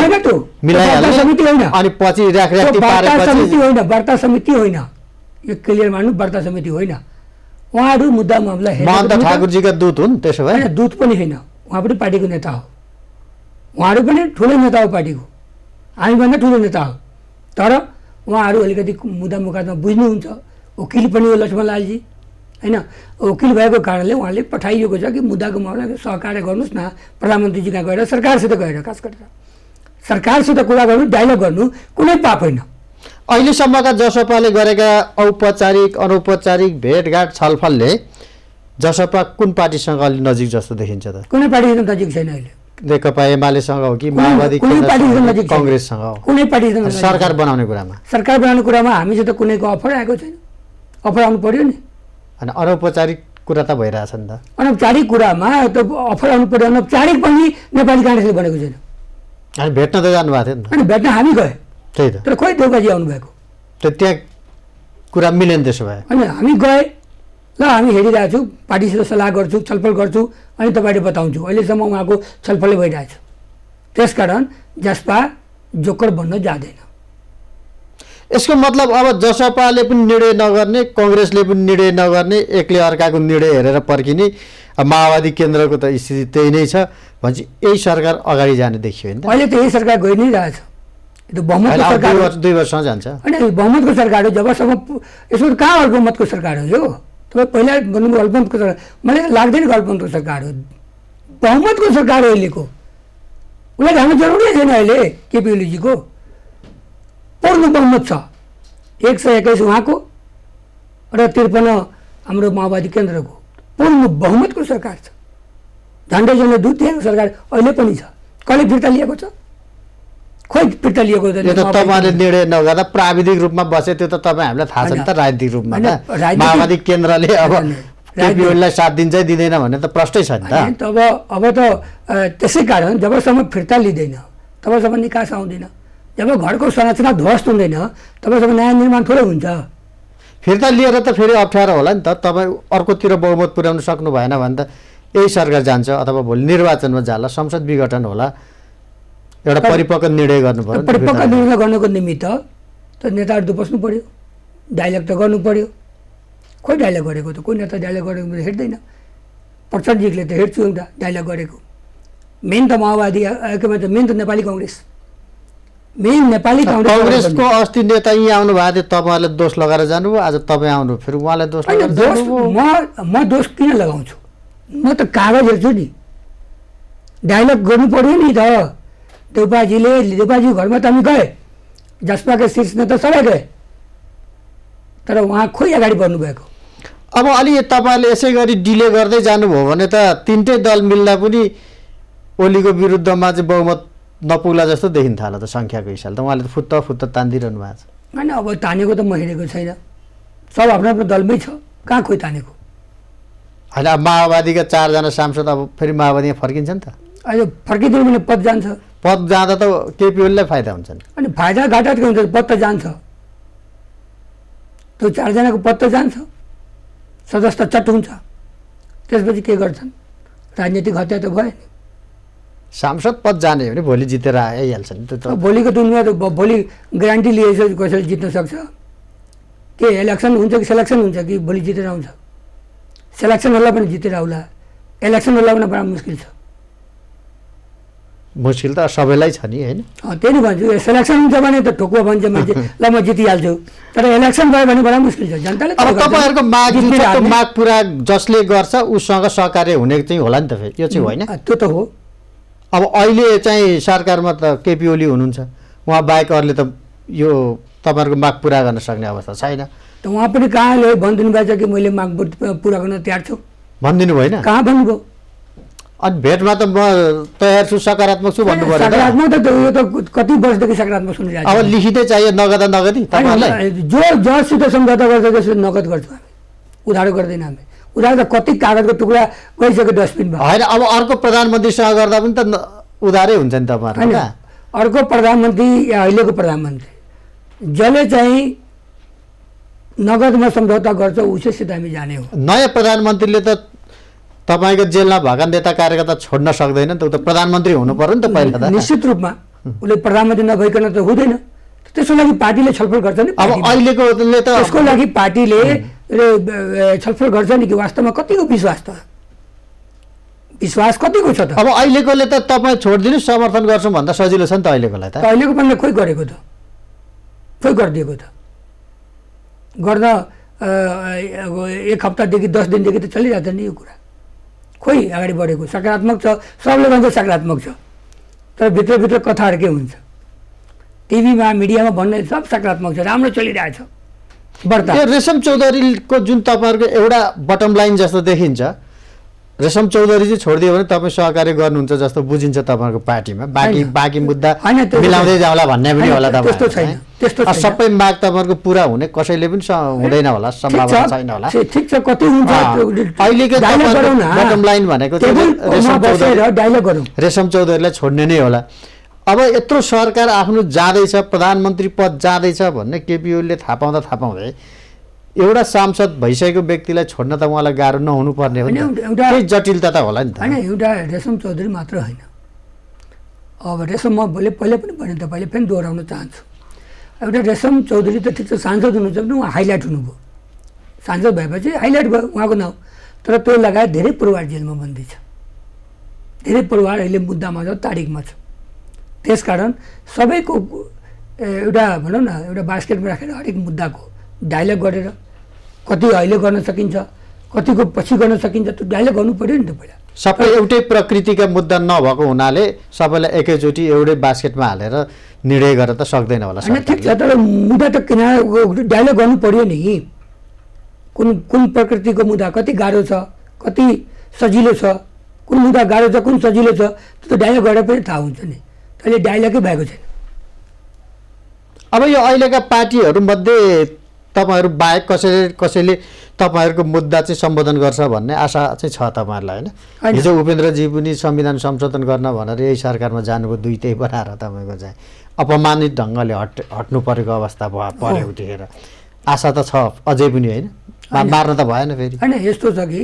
समिति होइन, अनि पछि समिति होइन, वार्ता समिति होइन, यो क्लियर मान्नु, वार्ता समिति होइन। उहाँहरू मुद्दा मामला महन्त ठाकुरजीका दूत हुन्, त्यसो भए होइन, दूत पनि होइन, उहाँ पनि पार्टीको नेता हो, उहाँहरू पनि ठुलो नेता हो पार्टीको, हामीभन्दा ठुलो नेता हो। तर उहाँहरू अलिकति मुद्दा मुकादमा बुझ्नुहुन्छ, वकिल पनि हो लक्ष्मणलालजी होइन, वकिल भएको कारणले उहाँले पठाइएको छ कि मुद्दाको मामला सहकार्य गर्नुहोस् न, प्रधानमन्त्रीजी कहाँ गएर सरकारसित गएर, खास गरेर सरकारसित कुरा गर्नु, डायलग गर्नु कुनै पाप होइन। अहिलेसम्मका जसपाले गरेका औपचारिक अनौपचारिक भेटघाट छलफलले जसपा कुन पार्टीसँग अलि नजिक जस्तो देखिन्छ त? कुनै पार्टीसँग नजिक छैन अहिले। नेकपा एमालेसँग हो कि माओवादी कांग्रेससँग हो? कुनै पार्टीसँग सरकार बनाउने कुरामा? सरकार बनाउने कुरामा हामीसित कुनैको अफर आएको छैन, अफर आउनु पर्यो नि। अनि अनौपचारिक कुरा त भइरहेछ नि त? अनौपचारिक कुरामा त अफर आउनु पर्यो, अनौपचारिक पनि नेपाली कांग्रेसले भनेको छैन। अनि भेट्न त जानुभएको थियो नि? अनि भेट्न हामी गए, त्यही त, तर खोइ देउकाजी आउनुभएको, त त्यहाँ कुरा मिलेन त्यसो भए? अनि हामी गए, ल हामी हेरिरहेको छु, पार्टीसित सल्लाह गर्छु, छलफल गर्छु, अनि तपाईँले बताउँछु। अहिलेसम्म उहाँको छलफलै भइरहेछ, त्यसकारण जसपा जोकर बन्न जाँदैन। यसको मतलब अब जसपाले पनि निर्णय नगर्ने, कांग्रेसले पनि निर्णय नगर्ने, एकले अर्काको निर्णय हेरेर पर्खिने, माओवादी केन्द्रको त स्थिति त्यही नै छ भनेपछि यही सरकार अगाडि जाने देखियो नि त? अहिले त यही सरकार गइ नै रहेछ, यो बहुमतको सरकार 2 वर्षमा जान्छ। होइन, बहुमतको सरकार हो, जबसम्म यसो कहाँ अल्पमतको सरकार हो यो? तपाईँ पहिला भन्नुभयो अल्पमतको सरकार, मलाई लाग्दैन कि अल्पमतको सरकार हो, बहुमतको सरकार हो अहिलेको। उसलाई जानु जरुरी छैन अहिले, केपी ओलीजीको पूर्ण बहुमत छ, 121 उहाँको र 53 हाम्रो माओवादी केन्द्रको, पूर्ण बहुमतको सरकार छ। झन्डै झन्डै 2/3 सरकार अहिले पनि छ। कसले फिर्ता लिएको छ? खोइ फिर्ता लिएको त तपाईँले निर्णय नगर्दा प्राविधिक रूपमा बसे, त्यो त तपाईँ हामीलाई थाहा छ नि त, राजनीतिक रूपमा माओवादी केन्द्रले अब केपी ओलीलाई साथ दिन्छ दिँदैन भन्ने त प्रश्नै छ नि त। अब त त्यसै कारण जबसम्म फिर्ता लिँदैन तबसम्म निकास आउँदैन, जब घरको संरचना ध्वस्त हुँदैन तबसम्म नयाँ निर्माण थोरै हुन्छ। फिर्ता लिएर त फेरि अप्ठ्यारो होला नि त, तपाईँ अर्कोतिर बहुमत पुर्याउन सक्नु भएन भने त यही सरकार जान्छ, अथवा भोलि निर्वाचनमा जाला, संसद विघटन होला, एउटा परिपक्व निर्णय गर्नु पर्यो। परिपक्व निर्णय गर्नको निमित्त त नेताहरू बस्नु पर्यो, डायलग त गर्नु पर्यो। खोइ डायलग गरेको त, कोही नेता डायलग गरेको हेर्दैन, प्रचण्डजीले त हेर्छु एउटा डायलग गरेको। मेन त माओवादी, मेन त नेपाली कांग्रेस, मेन नेपाली कांग्रेसको अस्ति नेता यहाँ आउनु भएको थियो, तपाईँहरूले दोष लगाएर जानुभयो, आज तपाईँ आउनु फेरि उहाँलाई दोष लगाएर जानुभयो। म दोष किन लगाउँछु? म त कागज हेर्छु नि, डायलग गर्नु पर्यो नि त, देउपाजीको घरमा त हामी गए, जसपाका शीर्ष नेता सबै गए, तर उहाँ खोइ अगाडि बढ्नुभएको। अब अलि तपाईँले यसै गरी डिले गर्दै जानुभयो भने त तिनटै दल मिल्दा पनि ओलीको विरुद्धमा चाहिँ बहुमत नपुग्ला जस्तो देखिन थाल्यो त सङ्ख्याको हिसाबले त। उहाँले त फुत्त तानिदिइरहनु भएको छ। होइन, अब तानेको त म हेरेको छैन, सब आफ्नो आफ्नो दलमै छ, कहाँ खोइ तानेको। होइन, अब माओवादीका 4 जना सांसद अब फेरि माओवादीमा फर्किन्छ नि त। अहिले फर्किदिनु भने पद जान्छ, पद जाँदा त केपी ओलीलाई फाइदा हुन्छ नि। अनि फाइदा घाटा के हुन्छ, पद त जान्छ, त्यो 4 जनाको पद त जान्छ, सदस्य चट हुन्छ, त्यसपछि के गर्छन्, राजनीतिक हत्या त भयो नि। सांसद पद जाने भने भोलि जितेर आइहाल्छ नि त। भोलिको दिनमा त भोलि ग्यारेन्टी लिएछ कसैले जित्न सक्छ? के इलेक्सन हुन्छ कि सेलेक्सन हुन्छ कि भोलि जितेर आउँछ? सेलेक्सन होला पनि जितेर आउला, इलेक्सन होला पनि बडा मुस्किल छ। मुस्किल त सबैलाई छ नि, होइन? त्यही नै भन्छु, सेलेक्सन हुन्छ भने त ठोकुवा भन्छ मान्छे, ल म जितिहाल्छु, तर इलेक्सन भयो भने बडा मुस्किल छ। जनताले अब तपाईँहरूको माग पुरा जसले गर्छ उसँग सहकार्य हुने चाहिँ होला नि त फेरि, यो चाहिँ होइन? त्यो त हो। अब अहिले चाहिँ सरकारमा त केपी ओली हुनुहुन्छ, उहाँ बाहेक अरूले त यो तपाईँहरूको माग पुरा गर्न सक्ने अवस्था छैन। त उहाँ पनि कहाँ भनिदिनु भएको छ कि मैले माग पुरा गर्न तयार छु? भनिदिनु भएन? कहाँ भन्नुभयो? अनि भेटमा त म तयार छु, सकारात्मक छु भन्नु पर्यो। सकारात्मक त यो त कति वर्षदेखि सकारात्मक सुनिरहेको छ। अब लिखितै चाहियो, नगदा नगदी तपाईँलाई? जससित सम्झौता गर्छ त्यसले नगद गर्छौँ हामी, उधारो गर्दैन हामी। उधारो त कति कागजको टुक्रा गइसक्यो डस्टबिनमा। होइन, अब अर्को प्रधानमन्त्रीसँग गर्दा पनि त उधारै हुन्छ नि तपाईँहरू। होइन, अर्को प्रधानमन्त्री या अहिलेको प्रधानमन्त्री जसले चाहिँ नगदमा सम्झौता गर्छ उसैसित हामी जाने हो। नयाँ प्रधानमन्त्रीले त तपाईँको जेलमा भएका नेता कार्यकर्ता छोड्न सक्दैन नि त, ऊ त प्रधानमन्त्री हुनु पर्यो नि त पहिला त। निश्चित रूपमा उसले प्रधानमन्त्री नभइकन त हुँदैन। त्यसको लागि पार्टीले छलफल गर्छ नि। अब अहिलेकोले त त्यसको लागि पार्टीले छलफल गर्छ नि कि वास्तवमा कतिको विश्वास त, विश्वास कतिको छ त? अब अहिलेकोले त तपाईँ छोडिदिनु समर्थन गर्छौँ भन्दा सजिलो छ नि त अहिलेकोलाई त। अहिलेको पनि खोइ गरेको त, खोइ गरिदिएको त, गर्दा 1 हप्तादेखि 10 दिनदेखि त चलिरहेको नि यो कुरा, खोइ अगाडि बढेको। सकारात्मक छ, सबले भन्छ सकारात्मक छ, तर भित्रभित्र कथाहरू के हुन्छ, टिभीमा मिडियामा भन्ने सब सकारात्मक छ, राम्रो चलिरहेछ बढ्ता। यो रेशम चौधरीको जुन तपाईँहरूको एउटा बटम लाइन जस्तो देखिन्छ, रेशम चौधरी चाहिँ छोडिदियो भने तपाईँ सहकार्य गर्नुहुन्छ जस्तो बुझिन्छ तपाईँहरूको पार्टीमा। बाँकी मुद्दा मिलाउँदै जाउँला भन्ने पनि होला तपाईँ? त्यस्तो छैन, त्यस्तो छैन। सबै माग तपाईँहरूको पुरा हुने कसैले पनि हुँदैन होला, सम्भावना छैन होला। ठिक छ, कति हुन्छ अहिलेको बटम लाइन भनेको रेशम चौधरीलाई छोड्ने नै होला। अब यत्रो सरकार आफ्नो जाँदैछ, प्रधानमन्त्री पद जाँदैछ भन्ने केपी ओलीले थाहा पाउँदै एउटा सांसद भइसकेको व्यक्तिलाई छोड्न त उहाँलाई गाह्रो नहुनु पर्ने हो नि, केही जटिलता त होला नि त। होइन, एउटा रेशम चौधरी मात्र होइन, अब रेशम म पहिले पनि भने तपाईँले फेरि दोहोऱ्याउन चाहन्छु। एउटा रेशम चौधरी त ठिक छ सांसद हुनुहुन्छ भने उहाँ हाइलाइट हुनुभयो, सांसद भएपछि हाइलाइट भयो उहाँको नाउँ, तर त्यो लगायत धेरै परिवार जेलमा बन्दी छ, धेरै परिवार अहिले मुद्दामा छ, तारिकमा छ। त्यसकारण सबैको एउटा भनौँ न एउटा बास्केटमा राखेर हरेक मुद्दाको डायलग गरेर कति अहिले गर्न सकिन्छ, कतिको पछि गर्न सकिन्छ, त्यो डायलग गर्नु पऱ्यो नि त पहिला। सबै एउटै प्रकृतिका मुद्दा नभएको हुनाले सबैलाई एकैचोटि एउटै बास्केटमा हालेर निर्णय गरेर त सक्दैन होला। ठिक छ, तर मुद्दा त किन डायलग गर्नु पऱ्यो नि, कुन प्रकृतिको मुद्दा कति गाह्रो छ, कति सजिलो छ, कुन मुद्दा गाह्रो छ, कुन सजिलो छ, त्यो त डायलग गरेर पनि थाहा हुन्छ नि। अहिले डायलगै भएको छैन। अब यो अहिलेका पार्टीहरूमध्ये तपाईँहरू बाहेक कसैले तपाईँहरूको मुद्दा चाहिँ सम्बोधन गर्छ भन्ने आशा चाहिँ छ तपाईँहरूलाई, होइन? हिजो उपेन्द्रजी पनि संविधान संशोधन गर्न भनेर यही सरकारमा जानुभयो, दुईटै बनाएर तपाईँको चाहिँ अपमानित ढङ्गले हट्नु परेको अवस्था पर्यो उठेर। आशा त छ अझै पनि, होइन? मार्न त भएन फेरि। होइन, यस्तो छ कि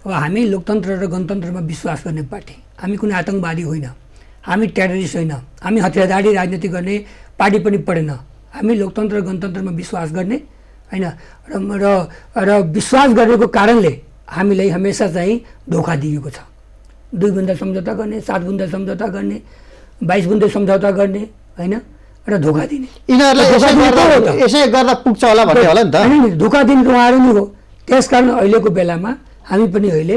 अब हामी लोकतन्त्र र गणतन्त्रमा विश्वास गर्ने पार्टी, हामी कुनै आतङ्कवादी होइन, हामी टेररिस्ट होइन, हामी हतियारधारी राजनीति गर्ने पार्टी पनि परेन। हामी लोकतन्त्र र गणतन्त्रमा विश्वास गर्ने होइन, र विश्वास गरेको कारणले हामीलाई हमेसा चाहिँ धोका दिएको छ। 2 बुँदा सम्झौता गर्ने, 7 बुँदा सम्झौता गर्ने, 22 बुँदा सम्झौता गर्ने, होइन, र धोका दिने। यिनीहरूलाई यसै गर्दा पुग्छ होला भन्ने होला नि त। होइन, धोका दिने उहाँहरू नै हो। त्यसकारण अहिलेको बेलामा हामी पनि अहिले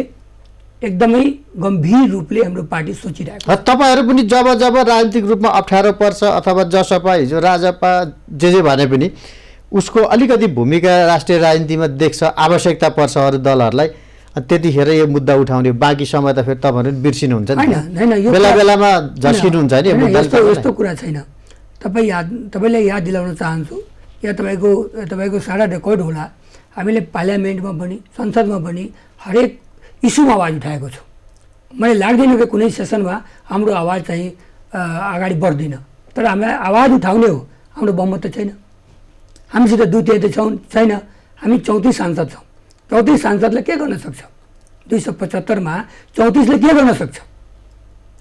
एकदमै गम्भीर रूपले हाम्रो पार्टी सोचिरहेको छ। तपाईँहरू पनि जब जब राजनीतिक रूपमा अप्ठ्यारो पर्छ अथवा जसपा हिजो राजपा जे भने पनि उसको अलिकति भूमिका राष्ट्रिय राजनीतिमा देख्छ, आवश्यकता पर्छ अरू दलहरूलाई, त्यतिखेर यो मुद्दा उठाउने, बाँकी समय त फेरि तपाईँहरू बिर्सिनुहुन्छ नि, बेला बेलामा झस्किनुहुन्छ नि। यस्तो कुरा छैन। तपाईँलाई याद दिलाउन चाहन्छु, या तपाईँको सारा रेकर्ड होला, हामीले पार्लियामेन्टमा पनि संसदमा पनि हरेक इस्युमा आवाज उठाएको छु। मलाई लाग्दैन कि कुनै सेसनमा हाम्रो आवाज चाहिँ अगाडि बढ्दैन, तर हामीलाई आवाज उठाउने हो। हाम्रो बहुमत त छैन, हामीसित 2/3 त छैन, हामी 34 सांसद छौँ। 34 सांसदले के गर्न सक्छ? 275 मा 34ले के गर्न सक्छ?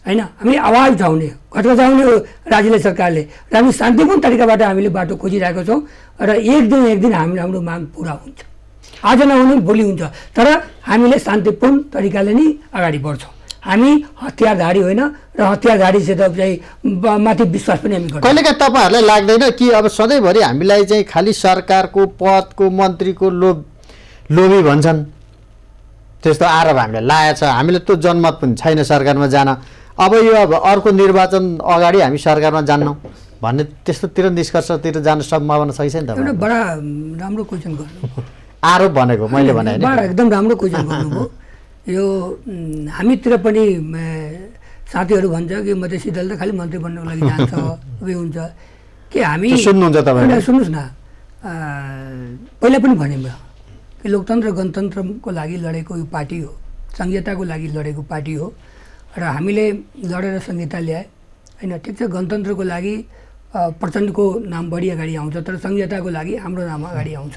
हैन, हामीले आवाज उठाउने, घटघटाउने हो राज्य सरकारले, र हामी शान्तिपूर्ण तरिकाबाट हामीले बाटो खोजिरहेको छौँ, र एक दिन हाम्रो माग पुरा हुन्छ। आज नहुने भोलि हुन्छ, तर हामीले शान्तिपूर्ण तरिकाले नै अगाडि बढ्छौँ। हामी हतियारधारी होइन, र हतियारधारीसित चाहिँ माथि विश्वास पनि हामी गर्छौँ। कहिलेकाहीँ तपाईँहरूलाई लाग्दैन कि अब सधैँभरि हामीलाई चाहिँ खालि सरकारको पदको मन्त्रीको लोभी भन्छन्, त्यस्तो आरोप हामीलाई लागेको छ, हामीले त्यो जनमत पनि छैन सरकारमा जान, अब यो अर्को निर्वाचन अगाडि हामी सरकारमा जान्नौँ भन्ने त्यस्तोतिर निष्कर्षतिर जान सम्भावना छ कि छैन? एउटा बडा राम्रो क्वेसन गर्नु, आरोप भनेको मैले भने बडा एकदम राम्रो क्वेसन गर्नुभयो। यो हामीतिर पनि साथीहरू भन्छ कि मधेसी दल त खालि मन्त्री बन्नको लागि जान्छ, उयो हुन्छ कि हामी सुन्नुहुन्छ तपाईँ? सुन्नुहोस् न, पहिला पनि भने कि लोकतन्त्र गणतन्त्रको लागि लडेको यो पार्टी हो, संहिताको लागि लडेको पार्टी हो, र हामीले लडेर संहिता ल्याए होइन। ठिक छ, गणतन्त्रको लागि प्रचण्डको नाम बढी अगाडि आउँछ, तर संहिताको लागि हाम्रो नाम अगाडि आउँछ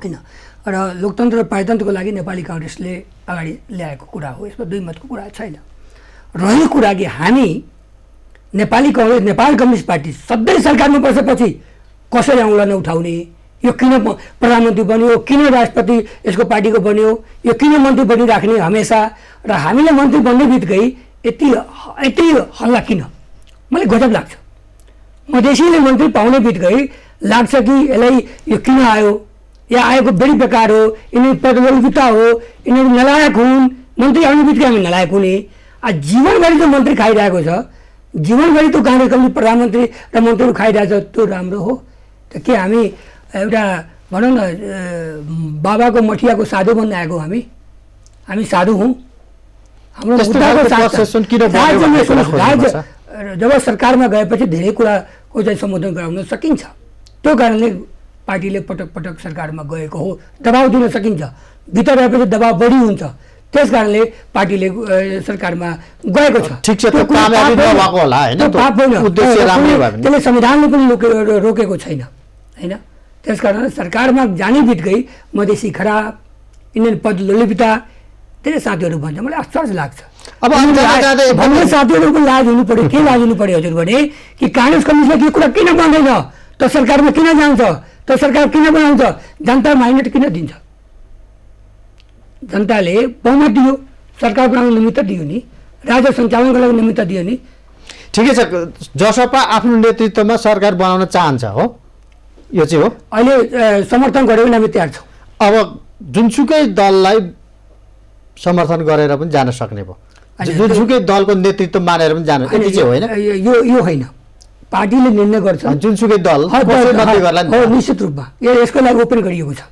होइन। र लोकतन्त्र र पारतन्त्रको लागि नेपाली काङ्ग्रेसले अगाडि ल्याएको कुरा हो, यसमा दुई मतको कुरा छैन। रह्यो कुरा कि हामी नेपाली काङ्ग्रेस, नेपाल कम्युनिस्ट पार्टी सधैँ सरकारमा बसेपछि कसरी औँला नउठाउने, यो किन प्रधानमन्त्री बन्यो, किन राष्ट्रपति यसको पार्टीको बन्यो, यो किन मन्त्री बनिराख्ने हमेसा, र हामीले मन्त्री बन्ने बित्तिकै यति हल्ला किन? मलाई गजब लाग्छ। मधेसीले मन्त्री पाउने बित्तिकै लाग्छ कि यसलाई यो किन आयो, या आएको बेडी बेकार हो, यिनीहरू प्रतियोगिता हो, यिनीहरू नलायक हुन्, मन्त्री आउने बित्तिकै हामी नलायक हुने। जीवनभरि त मन्त्री खाइरहेको छ, जीवनभरि त काङ्ग्रेस कम्युनिस्ट प्रधानमन्त्री र मन्त्रीहरू खाइरहेछ, त्यो राम्रो हो त? के हामी एउटा भनौँ न बाबाको मठियाको साधु बन्न आएको? हामी साधु हौँ? हाम्रो जब सरकारमा गएपछि धेरै कुराको चाहिँ सम्बोधन गराउन सकिन्छ, त्यो कारणले पार्टीले पटक पटक सरकारमा गएको हो, दबाब दिन सकिन्छ, भित्र गएपछि दबाब बढी हुन्छ, त्यस कारणले पार्टीले सरकारमा गएको छ। ठिक छ, त्यो कामयाबी नभएको होला हैन, उद्देश्य राम्रो भयो भने त्यसले संविधानले पनि रोकेको छैन हैन। त्यसकारण सरकारमा जाने बित्तिकै मधेसी खराब, यिनीहरू पद लोलुपिता, धेरै साथीहरू भन्छ, मलाई आश्चर्य लाग्छ। अब भन्ने साथीहरूको लाज हुनु पर्यो। के लाज हुनु पर्यो हजुर भने कि काङ्ग्रेस कम्युनिस्टले के कुरा किन बन्दैन, त सरकारमा किन जान्छ, त सरकार किन बनाउँछ, जनता माइन्डेड किन दिन्छ? जनताले बहुमत दियो, सरकार बनाउने निमित्त दियो नि, राज्य सञ्चालनको लागि निमित्त दियो नि। ठिकै छ, जसपा आफ्नो नेतृत्वमा सरकार बनाउन चाहन्छ हो, यो चाहिँ हो। अहिले समर्थन गरेर हामी तयार छौँ। अब जुनसुकै दललाई समर्थन गरेर पनि जान सक्ने भयो, जुनसुकै दलको नेतृत्व मानेर पनि जानु, यति चाहिँ होइन? यो होइन, पार्टीले निर्णय गर्छ जुनसुकै दल निश्चित रूपमा यसको लागि ओपन गरिएको छ।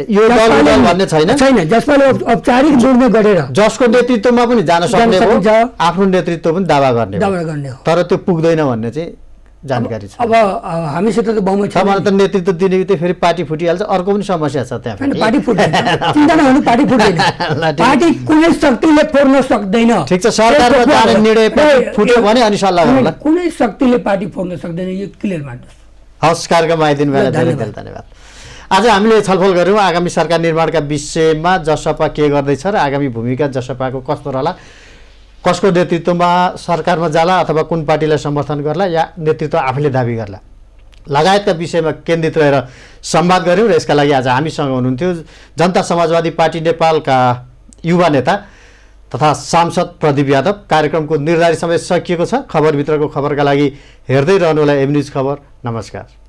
यो दल भन्ने छैन, जसले औपचारिक निर्णय गरेर जसको नेतृत्वमा पनि जान सक्ने हो, आफ्नो नेतृत्व पनि दावा गर्ने हो, तर त्यो पुग्दैन भन्ने चाहिँ जानकारी छ। अब हामीसित त बहुमत छ, त नेतृत्व दिने बित्तिकै फेरि पार्टी फुटिहाल्छ, अर्को पनि समस्या छ त्यहाँ। पार्टी फुट्दैन, चिन्ता नगर्नु, पार्टी फुट्दैन, पार्टी कुनै शक्तिले फोड्न सक्दैन। ठिक छ, सरकारमा जाने निर्णय फुट्यो भने अनि सल्लाह गर्नुला। कुनै शक्तिले पार्टी फोड्न सक्दैन, यो क्लियर मान्नुहोस्। हवस्, कार्यक्रममा आइदिनु भएन, धेरै धेरै धन्यवाद। आज हामीले छलफल गऱ्यौँ आगामी सरकार निर्माणका विषयमा, जसपा के गर्दैछ र आगामी भूमिका जसपाको कस्तो रहला, कसको नेतृत्वमा सरकारमा जाला अथवा कुन पार्टीलाई समर्थन गर्ला या नेतृत्व आफैले दाबी गर्ला लगायतका विषयमा केन्द्रित रहेर संवाद गऱ्यौँ। र यसका लागि आज हामीसँग हुनुहुन्थ्यो जनता समाजवादी पार्टी नेपालका युवा नेता तथा सांसद प्रदीप यादव। कार्यक्रमको निर्धारित समय सकिएको छ। खबरभित्रको खबरका लागि हेर्दै रहनुहोला एम न्युज खबर। नमस्कार।